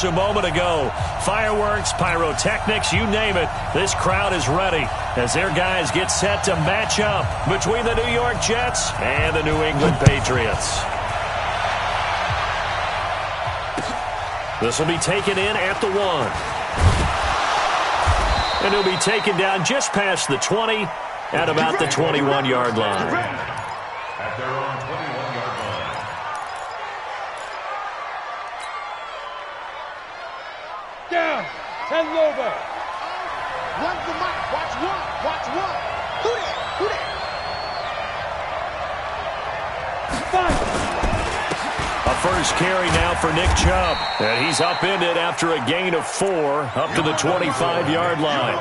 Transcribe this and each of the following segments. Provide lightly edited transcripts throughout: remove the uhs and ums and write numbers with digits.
A moment ago, fireworks, pyrotechnics, you name it, this crowd is ready as their guys get set to match up between the New York Jets and the New England Patriots. This will be taken in at the 1. And he'll be taken down just past the 20 at about the 21-yard line. At their own 21-yard line. Down and over. Run the mic. Watch one. Watch one. Who that? Who that? Fight. A first carry now for Nick Chubb. And he's upended after a gain of 4 up to the 25-yard line.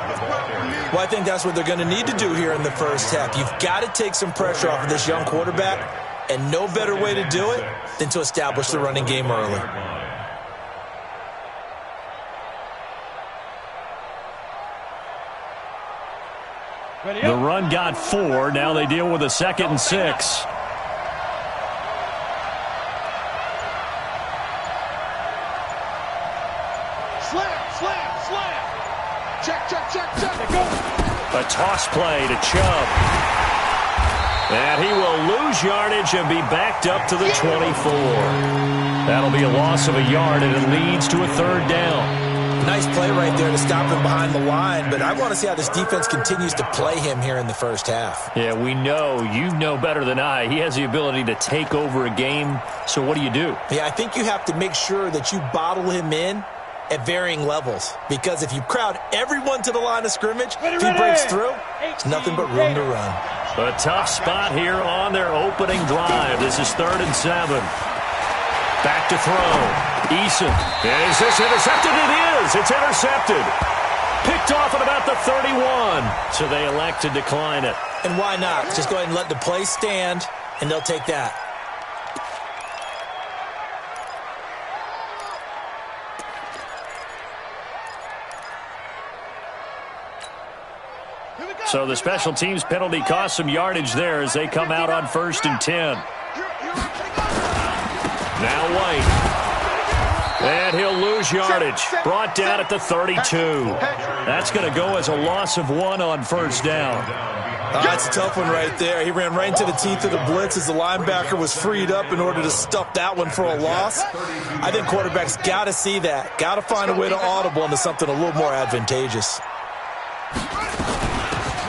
Well, I think that's what they're going to need to do here in the first half. You've got to take some pressure off of this young quarterback, and no better way to do it than to establish the running game early. The run got 4. Now they deal with a 2nd and 6. Slam. Check. A toss play to Chubb. And he will lose yardage and be backed up to the 24. That'll be a loss of a yard, and it leads to a 3rd down. Nice play right there to stop him behind the line, but I want to see how this defense continues to play him here in the first half. Yeah, we know. You know better than I. He has the ability to take over a game, so what do you do? Yeah, I think you have to make sure that you bottle him in at varying levels, because if you crowd everyone to the line of scrimmage, if he breaks through, it's nothing but room to run. A tough spot here on their opening drive. This is 3rd and 7. Back to throw. Eason. Is this intercepted? It is. It's intercepted. Picked off at about the 31. So they elect to decline it. And why not? Just go ahead and let the play stand, and they'll take that. So the special teams penalty cost some yardage there as they come out on 1st and 10. Now White. And he'll lose yardage. Brought down at the 32. That's going to go as a loss of 1 on 1st down. That's a tough one right there. He ran right into the teeth of the blitz as the linebacker was freed up in order to stuff that one for a loss. I think quarterbacks got to see that. Got to find a way to audible into something a little more advantageous.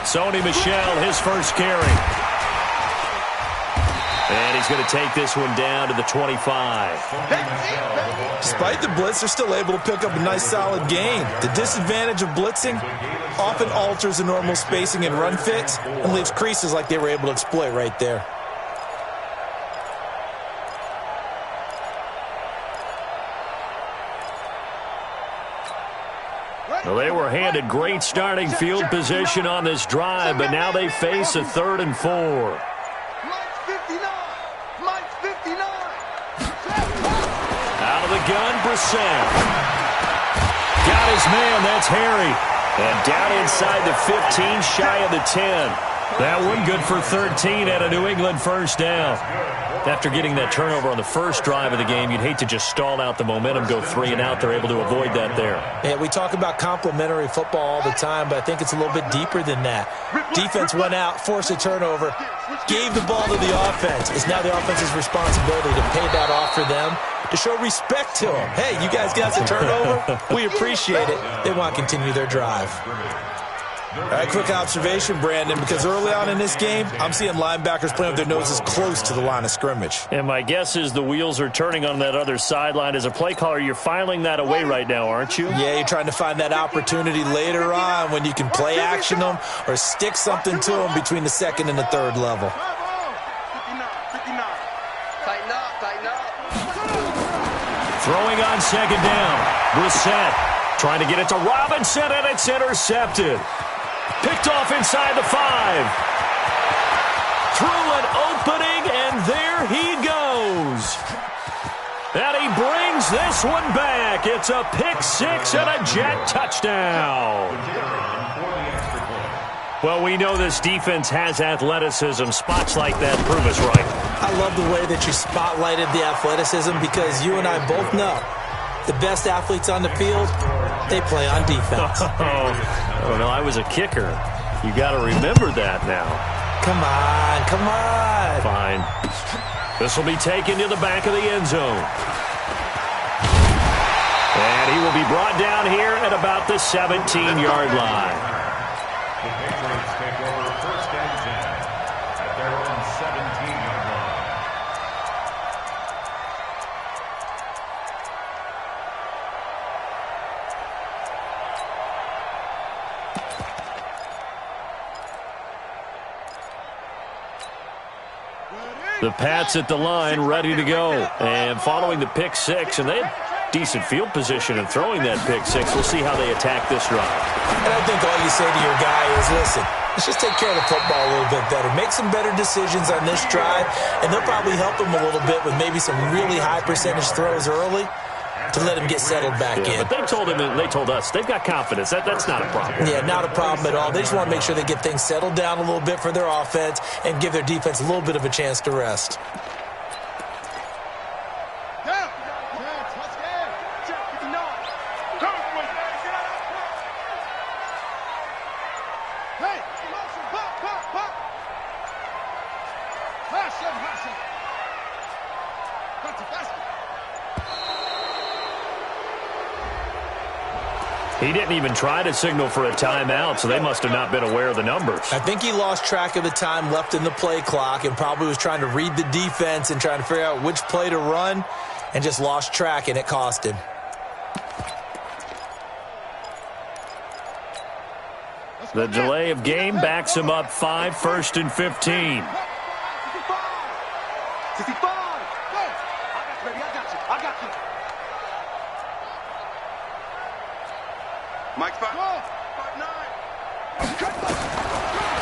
Sony Michel, his first carry. And he's going to take this one down to the 25. Despite the blitz, they're still able to pick up a nice solid gain. The disadvantage of blitzing often alters the normal spacing and run fits and leaves creases like they were able to exploit right there. Well, they were handed great starting field position on this drive, but now they face a 3rd and 4. Mike 59. Out of the gun, Brissett. Got his man, that's Harry. And down inside the 15, shy of the 10. That one good for 13 at a New England 1st down. After getting that turnover on the first drive of the game, you'd hate to just stall out the momentum, go 3 and out. They're able to avoid that there. Yeah, we talk about complementary football all the time, but I think it's a little bit deeper than that. Defense went out, forced a turnover, gave the ball to the offense. It's now the offense's responsibility to pay that off for them, to show respect to them. Hey, you guys got the turnover. We appreciate it. They want to continue their drive. All right, quick observation, Brandon, because early on in this game, I'm seeing linebackers playing with their noses close to the line of scrimmage. And my guess is the wheels are turning on that other sideline. As a play caller, you're filing that away right now, aren't you? Yeah, you're trying to find that opportunity later on when you can play action them or stick something to them between the 2nd and the 3rd level. 59. Tighten up. Throwing on 2nd down. Brissett trying to get it to Robinson, and it's intercepted. Picked off inside the 5. Through an opening, and there he goes. And he brings this one back. It's a pick 6 and a Jet touchdown. Well, we know this defense has athleticism. Spots like that prove us right. I love the way that you spotlighted the athleticism because you and I both know The best athletes on the field, they play on defense. Oh, no, I was a kicker. You got to remember that now. Come on, come on. Fine. This will be taken to the back of the end zone. And he will be brought down here at about the 17-yard line. The Patriots take over first and 10 at their own 17-yard line. The Pats at the line, ready to go. And following the pick six, and they have decent field position in throwing that pick six. We'll see how they attack this drive. And I think all you say to your guy is, listen, let's just take care of the football a little bit better. Make some better decisions on this drive, and they'll probably help him a little bit with maybe some really high percentage throws early to let him get settled back in. But they told him, and they told us, they've got confidence. That's not a problem. Yeah, not a problem at all. They just want to make sure they get things settled down a little bit for their offense and give their defense a little bit of a chance to rest. He didn't even try to signal for a timeout, so they must have not been aware of the numbers. I think he lost track of the time left in the play clock and probably was trying to read the defense and trying to figure out which play to run and just lost track, and it cost him. The delay of game backs him up 5, 1st and 15.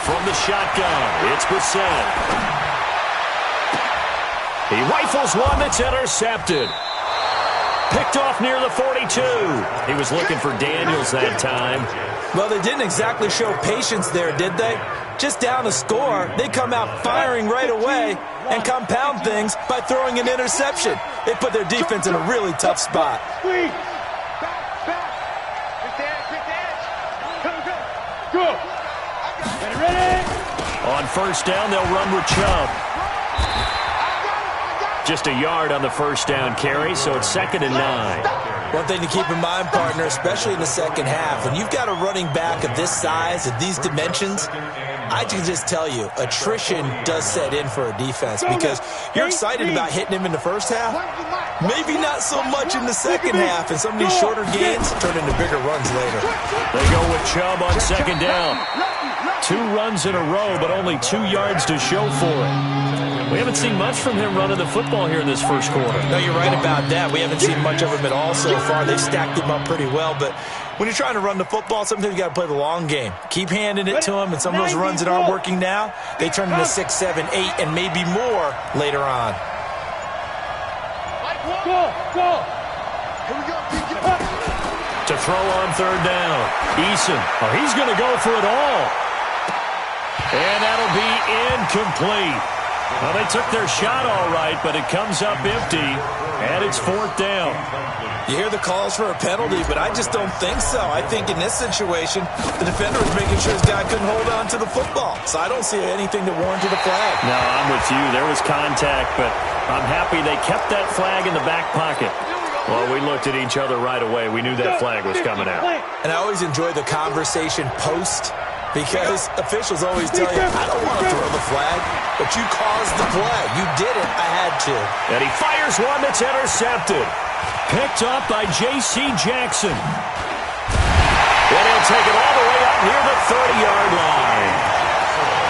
From the shotgun, it's Brissett. He rifles one that's intercepted. Picked off near the 42. He was looking for Daniels that time. Well, they didn't exactly show patience there, did they? Just down a score, they come out firing right away and compound things by throwing an interception. They put their defense in a really tough spot. On first down, they'll run with Chubb. Just a yard on the first down carry, so it's 2nd and 9. One thing to keep in mind, partner, especially in the second half, when you've got a running back of this size, of these dimensions, I can just tell you, attrition does set in for a defense because you're excited about hitting him in the first half. Maybe not so much in the second half, and some of these shorter gains turn into bigger runs later. They go with Chubb on 2nd down. 2 runs in a row, but only 2 yards to show for it. We haven't seen much from him running the football here in this first quarter. No, you're right about that. We haven't seen much of him at all so far. They've stacked him up pretty well, but when you're trying to run the football, sometimes you got to play the long game. Keep handing it to him, and some of those runs that aren't working now, they turn into 6, 7, 8, and maybe more later on. To throw on 3rd down, Eason. Oh, he's going to go for it all. And that'll be incomplete. Well, they took their shot all right, but it comes up empty, and it's 4th down. You hear the calls for a penalty, but I just don't think so. I think in this situation, the defender was making sure his guy couldn't hold on to the football. So I don't see anything that warranted a flag. No, I'm with you. There was contact, but I'm happy they kept that flag in the back pocket. Well, we looked at each other right away. We knew that flag was coming out. And I always enjoy the conversation post because officials always tell you, I don't want to throw the flag, but you caused the play. You did it. I had to. And he fires one that's intercepted. Picked up by J.C. Jackson. And he'll take it all the way up near the 30-yard line.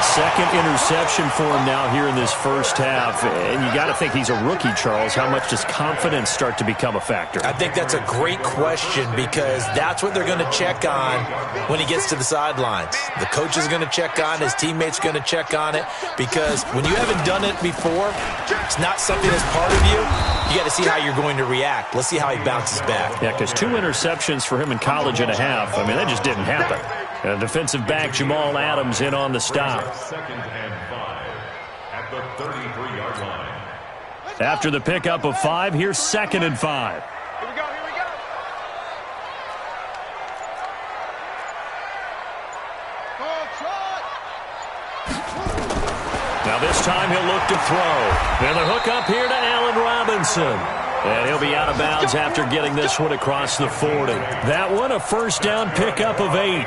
Second interception for him now here in this first half. And you got to think he's a rookie, Charles. How much does confidence start to become a factor? I think that's a great question because that's what they're going to check on when he gets to the sidelines. The coach is going to check on, his teammates are going to check on it because when you haven't done it before, it's not something that's part of you. You got to see how you're going to react. Let's see how he bounces back. Yeah, because 2 interceptions for him in college and a half. I mean, that just didn't happen. Defensive back Jamal Adams in on the stop. 2nd and 5 at the 33-yard line. After the pickup of 5, here's 2nd and 5. Here we go, here we go. Now this time he'll look to throw. And the hook up here to Allen Robinson. And he'll be out of bounds after getting this one across the 40. That one, a first down pickup of 8.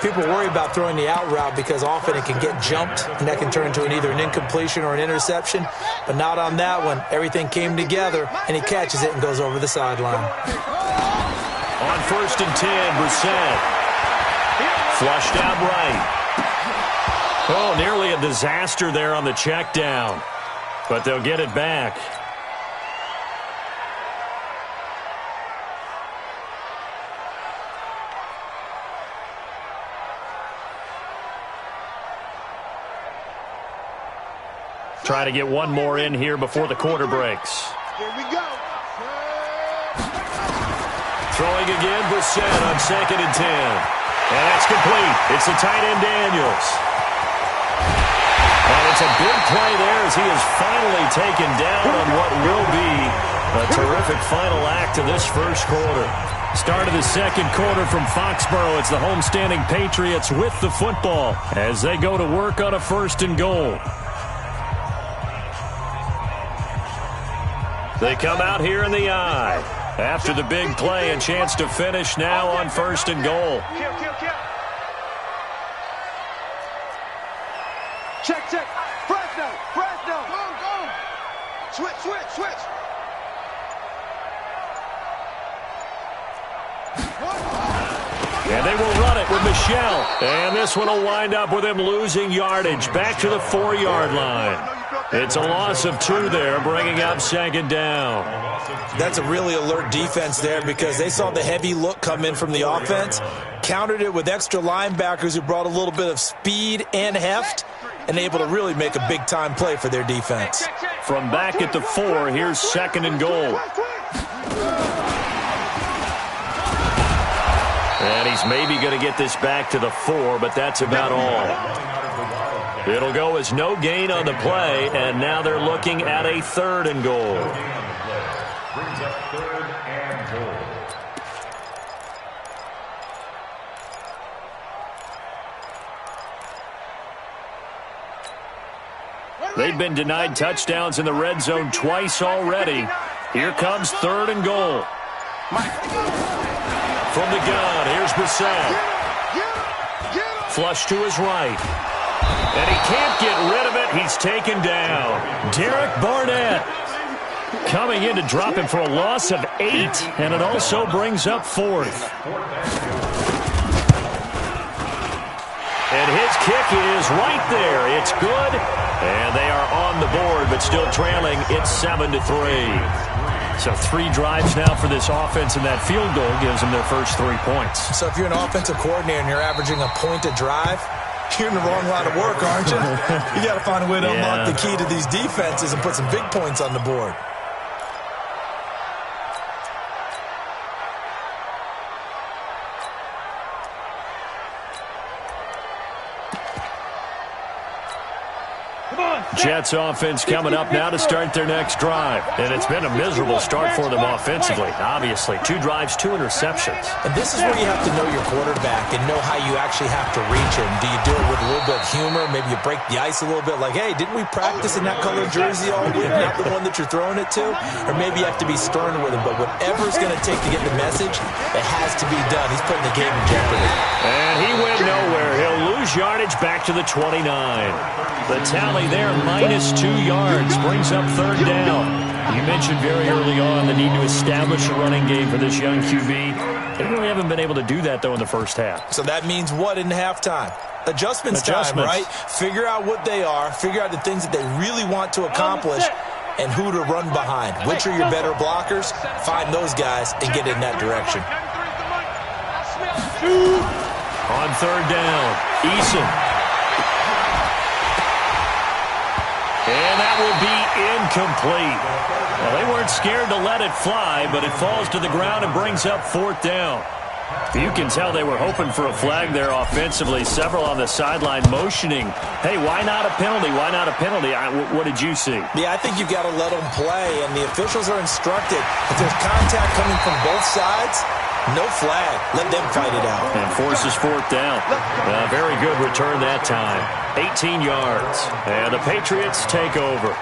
People worry about throwing the out route because often it can get jumped, and that can turn into either an incompletion or an interception. But not on that one. Everything came together, and he catches it and goes over the sideline. On 1st and 10, Brissett. Flushed out right. Oh, nearly a disaster there on the check down. But they'll get it back. Try to get one more in here before the quarter breaks. Here we go. Throwing again, Brissett on 2nd and 10. And that's complete. It's the tight end Daniels. And it's a big play there as he is finally taken down on what will be a terrific final act of this first quarter. Start of the second quarter from Foxborough. It's the homestanding Patriots with the football as they go to work on a 1st and goal. They come out here in the eye. After the big play, a chance to finish now on 1st and goal. Check. Fresno. Go. Switch. And they will run it with Michelle. And this one will wind up with him losing yardage back to the 4-yard line. It's a loss of 2 there, bringing up 2nd down. That's a really alert defense there because they saw the heavy look come in from the offense, countered it with extra linebackers who brought a little bit of speed and heft, and able to really make a big-time play for their defense. From back at the 4, here's 2nd and goal. And he's maybe going to get this back to the 4, but that's about all. It'll go as no gain on the play, and now they're looking at a 3rd and goal. Brings up 3rd and goal. They've been denied touchdowns in the red zone twice already. Here comes 3rd and goal. From the gun, here's Brissett. Flush to his right. And he can't get rid of it. He's taken down. Derek Barnett coming in to drop him for a loss of 8. And it also brings up 4th. And his kick is right there. It's good. And they are on the board, but still trailing. It's 7-3. So 3 drives now for this offense, and that field goal gives them their first 3 points. So if you're an offensive coordinator and you're averaging a point a drive, you're in the wrong line of work, aren't you? You got to find a way to unlock the key to these defenses and put some big points on the board. Jets offense coming up now to start their next drive. And it's been a miserable start for them offensively, obviously. 2 drives, 2 interceptions. And this is where you have to know your quarterback and know how you actually have to reach him. Do you do it with a little bit of humor? Maybe you break the ice a little bit like, hey, didn't we practice in that colored jersey all week, not the one that you're throwing it to? Or maybe you have to be stern with him. But whatever it's going to take to get the message, it has to be done. He's putting the game in jeopardy. And he went nowhere. He'll lose yardage back to the 29. The tally there, -2 yards, brings up 3rd down. You mentioned very early on the need to establish a running game for this young QB. They really haven't been able to do that, though, in the first half. So that means what in halftime? Adjustments time, right? Figure out what they are, figure out the things that they really want to accomplish, and who to run behind. Which are your better blockers? Find those guys and get in that direction. On 3rd down, Eason. And that will be incomplete. Well, they weren't scared to let it fly, but it falls to the ground and brings up 4th down. You can tell they were hoping for a flag there offensively. Several on the sideline motioning, hey, why not a penalty? Why not a penalty? What did you see? Yeah, I think you've got to let them play, and the officials are instructed if there's contact coming from both sides, No flag. Let them fight it out. And forces fourth down. Very good return that time. 18 yards. And the Patriots take over.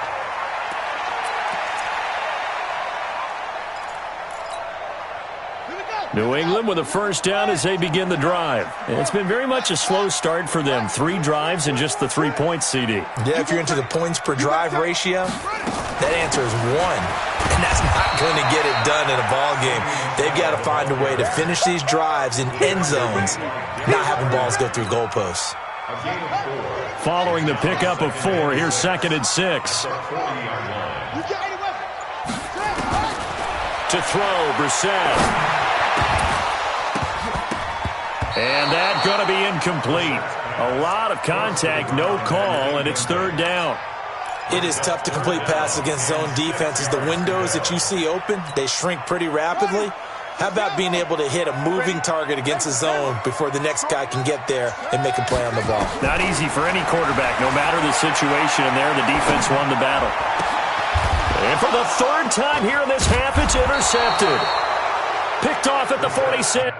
New England with a first down as they begin the drive. And it's been very much a slow start for them. 3 drives and just the 3 points, CD. Yeah, if you're into the points per drive ratio, that answer is 1. And that's not going to get it done in a ball game. They've got to find a way to finish these drives in end zones, not having balls go through goalposts. Following the pickup of 4, here's 2nd and 6. To throw, Brissett. And that's going to be incomplete. A lot of contact, no call, and it's 3rd down. It is tough to complete passes against zone defenses. The windows that you see open, they shrink pretty rapidly. How about being able to hit a moving target against a zone before the next guy can get there and make a play on the ball? Not easy for any quarterback, no matter the situation, and there the defense won the battle. And for the 3rd time here in this half, it's intercepted. Picked off at the 46.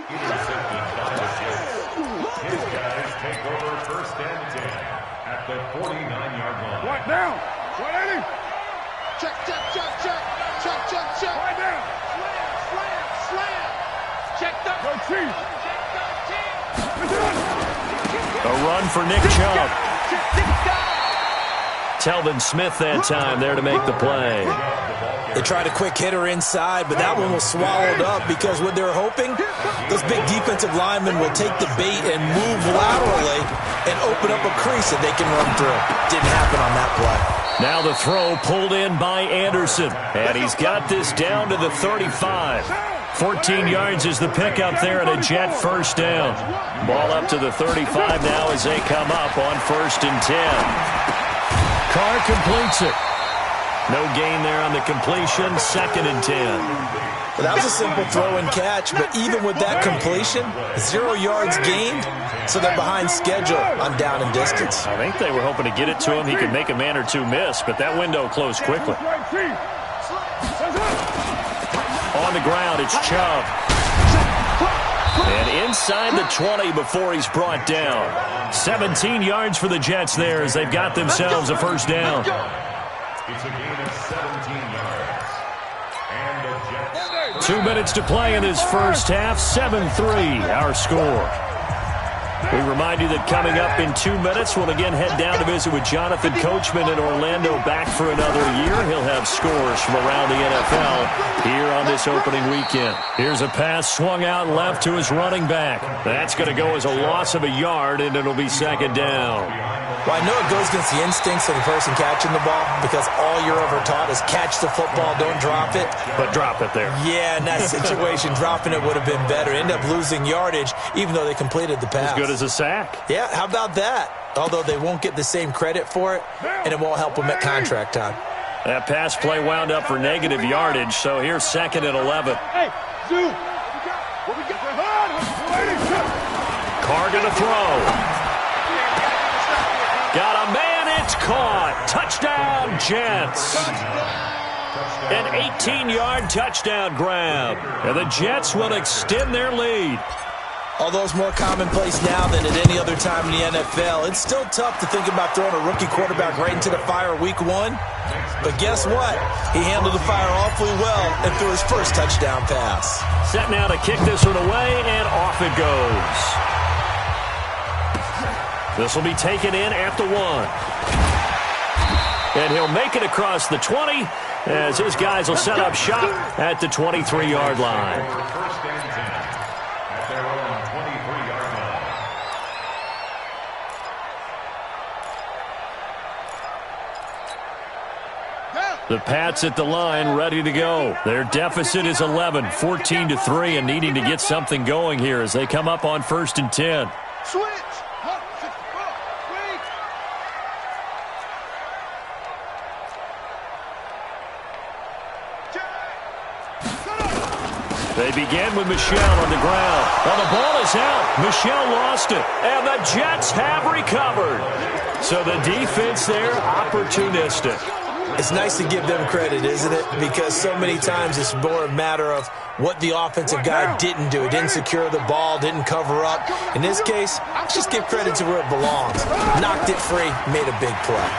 Intercepted by the Jets. His guys take over 1st and 10 at the 49-yard line. What now? What, Eddie? Check, check, check, check. Check, check, check. Right now. Slam, slam, slam. Check the. Go, Chief. Check the 10. A run for Nick Chubb. Telvin Smith that time there to make the play. They tried a quick hitter inside, but that one was swallowed up because what they're hoping, those big defensive linemen will take the bait and move laterally and open up a crease that they can run through. Didn't happen on that play. Now the throw pulled in by Anderson, and he's got this down to the 35. 14 yards is the pickup there and a Jet first down. Ball up to the 35 now as they come up on 1st and 10. Carr completes it. No gain there on the completion, 2nd and 10. Well, that was a simple throw and catch, but even with that completion, 0 yards gained, so they're behind schedule on down and distance. I think they were hoping to get it to him. He could make a man or two miss, but that window closed quickly. On the ground, it's Chubb. And inside the 20 before he's brought down. 17 yards for the Jets there as they've got themselves a first down. It's a gain of 17 yards. And the Jets. 2 minutes to play in this first half. 7-3 our score. We remind you that coming up in 2 minutes, we'll again head down to visit with Jonathan Coachman in Orlando, back for another year. He'll have scores from around the NFL here on this opening weekend. Here's a pass swung out left to his running back. That's going to go as a loss of a yard, and it'll be 2nd down. Well, I know it goes against the instincts of the person catching the ball because all you're ever taught is catch the football, don't drop it. But drop it there. Yeah, in that situation, dropping it would have been better. End up losing yardage, even though they completed the pass. As good as a sack. Yeah, how about that? Although they won't get the same credit for it, and it won't help them at contract time. That pass play wound up for negative yardage, so here's 2nd and 11. Hey, Zoo. What we got? Carr to throw. Got a man, it's caught. Touchdown, Jets. An 18-yard touchdown grab. And the Jets will extend their lead. Although it's more commonplace now than at any other time in the NFL, it's still tough to think about throwing a rookie quarterback right into the fire week 1. But guess what? He handled the fire awfully well and threw his first touchdown pass. Set now to kick this one away, and off it goes. This will be taken in at the 1. And he'll make it across the 20 as his guys will set up shop at the 23-yard line. 1st and 10 at their own 23-yard line. The Pats at the line, ready to go. Their deficit is 11, 14-3, and needing to get something going here as they come up on 1st and 10. Switch. They begin with Michel on the ground. Well, the ball is out. Michel lost it. And the Jets have recovered. So the defense there, opportunistic. It's nice to give them credit, isn't it? Because so many times it's more a matter of what the offensive guy didn't do. He didn't secure the ball, didn't cover up. In this case, just give credit to where it belongs. Knocked it free, made a big play.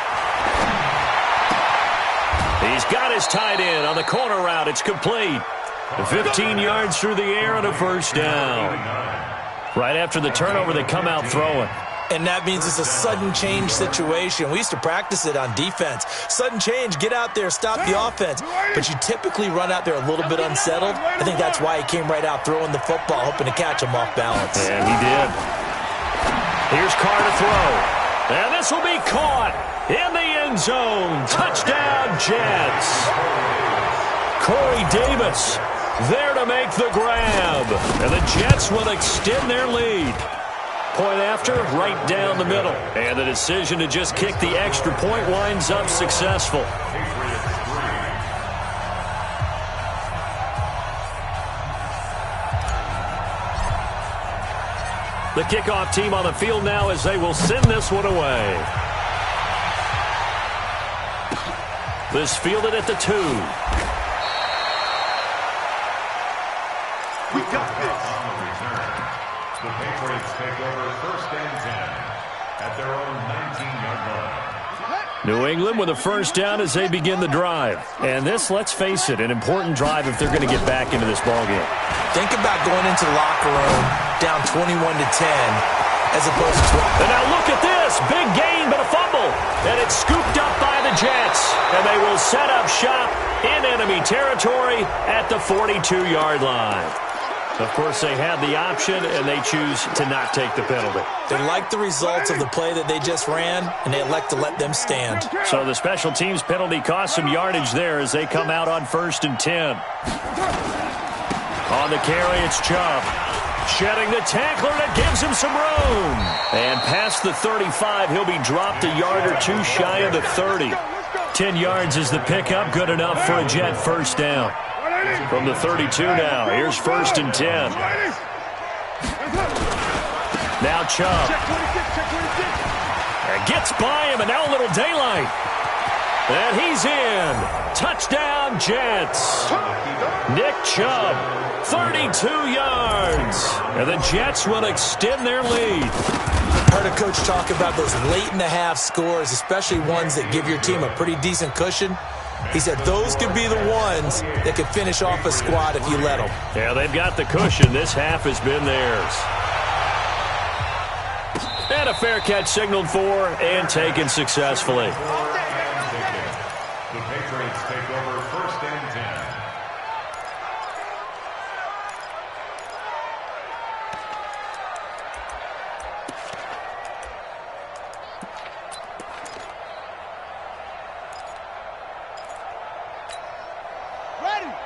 He's got his tight end on the corner route. It's complete. 15 yards through the air and a first down. Right after the turnover, they come out throwing. And that means it's a sudden change situation. We used to practice it on defense. Sudden change, get out there, stop the offense. But you typically run out there a little bit unsettled. I think that's why he came right out throwing the football, hoping to catch him off balance. And he did. Here's Carr to throw. And this will be caught in the end zone. Touchdown, Jets. Corey Davis there to make the grab. And the Jets will extend their lead. Point after, right down the middle. And the decision to just kick the extra point winds up successful. The kickoff team on the field now as they will send this one away. This fielded at the 2. We got this. On the return, the Patriots take over 1st and 10 at their own 19-yard line. New England with a first down as they begin the drive. And this, let's face it, an important drive if they're going to get back into this ballgame. Think about going into the locker room down 21-10 as opposed to 12. And now look at this. Big gain, but a fumble. And it's scooped up by the Jets. And they will set up shop in enemy territory at the 42-yard line. Of course, they had the option, and they choose to not take the penalty. They like the results of the play that they just ran, and they elect to let them stand. So the special teams penalty cost some yardage there as they come out on 1st and 10. On the carry, it's Chubb. Shedding the tackler that gives him some room. And past the 35, he'll be dropped a yard or two shy of the 30. 10 yards is the pickup, good enough for a Jet first down. From the 32 now, here's 1st and 10. Now Chubb. And gets by him, and now a little daylight. And he's in. Touchdown, Jets. Nick Chubb, 32 yards. And the Jets will extend their lead. Heard a coach talk about those late-in-the-half scores, especially ones that give your team a pretty decent cushion. He said those could be the ones that could finish off a squad if you let them. Yeah, they've got the cushion. This half has been theirs. And a fair catch signaled for and taken successfully. The Patriots take over 1st and 10.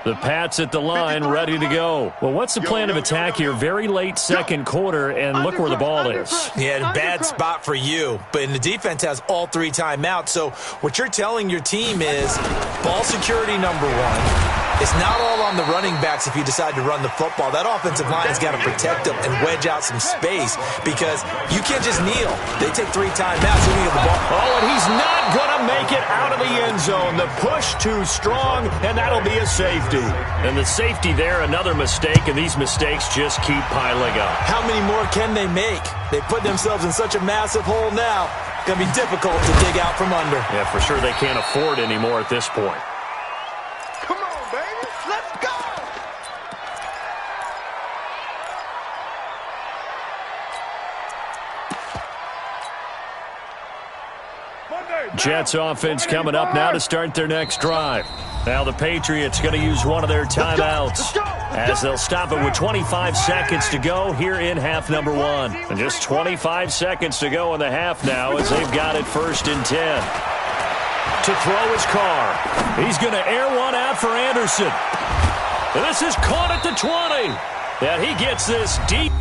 The Pats at the line, ready to go. Well, what's the plan of attack here? Very late second quarter, and look where the ball is. Yeah, a bad spot for you. But the defense has all 3 timeouts. So what you're telling your team is ball security number 1. It's not all on the running backs if you decide to run the football. That offensive line has got to protect them and wedge out some space because you can't just kneel. They take 3 timeouts. You need the ball. Oh, and he's not going to make it out of the end zone. The push too strong, and that'll be a safety. And the safety there, another mistake, and these mistakes just keep piling up. How many more can they make? They put themselves in such a massive hole now. It's going to be difficult to dig out from under. Yeah, for sure they can't afford anymore at this point. Come on, baby. Let's go. Jets offense coming up now to start their next drive. Now the Patriots going to use one of their timeouts as they'll stop it with 25 seconds to go here in half number 1. And just 25 seconds to go in the half now as they've got it 1st and 10. To throw his Carr. He's going to air one out for Anderson. And this is caught at the 20. And he gets this deep.